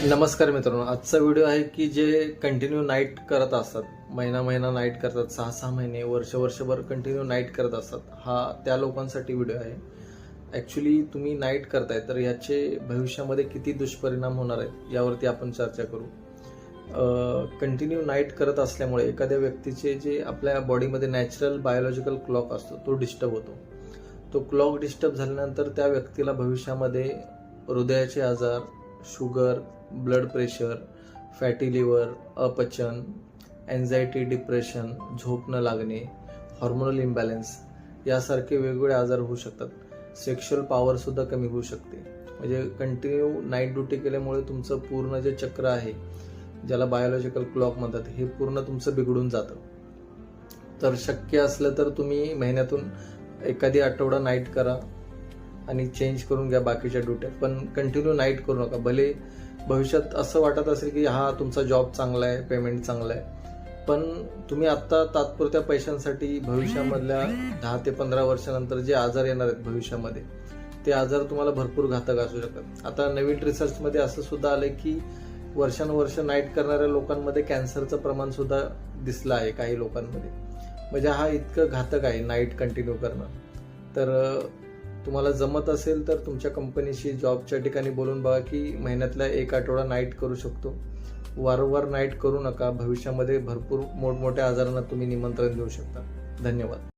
नमस्कार मित्रांनो, आजचा व्हिडिओ आहे की जे कंटिन्यू नाईट करत असतात, महिना नाईट करतात, 6 महिने, वर्षभर कंटिन्यू नाईट करत असतात. हा त्या लोकांसाठी व्हिडिओ आहे. ॲक्च्युली तुम्ही नाईट करताय तर याचे भविष्यामध्ये किती दुष्परिणाम होणार आहेत यावरती आपण चर्चा करू. कंटिन्यू नाईट करत असल्यामुळे एखाद्या व्यक्तीचे जे आपल्या बॉडीमध्ये नॅचरल बायोलॉजिकल क्लॉक असतो तो डिस्टर्ब होतो. तो क्लॉक डिस्टर्ब झाल्यानंतर त्या व्यक्तीला भविष्यामध्ये हृदयाचे आजार, sugar, blood pressure, fatty liver, अपचन, एन्झायटी, डिप्रेशन, झोप न लागणे, हॉर्मोनल इम्बॅलन्स यासारखे वेगवेगळे आजार होऊ शकतात. सेक्शुअल पॉवरसुद्धा कमी होऊ शकते. म्हणजे कंटिन्यू नाईट ड्युटी केल्यामुळे तुमचं पूर्ण जे चक्र आहे, ज्याला बायोलॉजिकल क्लॉक म्हणतात, हे पूर्ण तुमचं बिघडून जातं. तर शक्य असलं तर तुम्ही महिन्यातून एखादी आठवडा नाईट करा आणि चेंज करून घ्या बाकीच्या ड्युट्या, पण कंटिन्यू नाईट करू नका. भले भविष्यात असं वाटत असेल की हा तुमचा जॉब चांगला आहे, पेमेंट चांगलं आहे, पण तुम्ही आत्ता तात्पुरत्या पैशांसाठी भविष्यामधल्या 10 ते 15 वर्षानंतर जे आजार येणार आहेत भविष्यामध्ये, ते आजार तुम्हाला भरपूर घातक असू शकतात. आता नवीन रिसर्चमध्ये असं सुद्धा आलं की वर्षानुवर्ष नाईट करणाऱ्या लोकांमध्ये कॅन्सरचं प्रमाण सुद्धा दिसलं आहे काही लोकांमध्ये. म्हणजे हा इतकं घातक आहे नाईट कंटिन्यू करणं. तर तुम्हाला जमत असेल तर तुमच्या कंपनीशी जॉबच्या ठिकाणी बोलून बघा की महिन्यातला 1 आठवडा नाईट करू शकतो. वारंवार नाईट करू नका. भविष्यामध्ये भरपूर मोठमोठ्या आजारांना तुम्ही निमंत्रण देऊ शकता. धन्यवाद.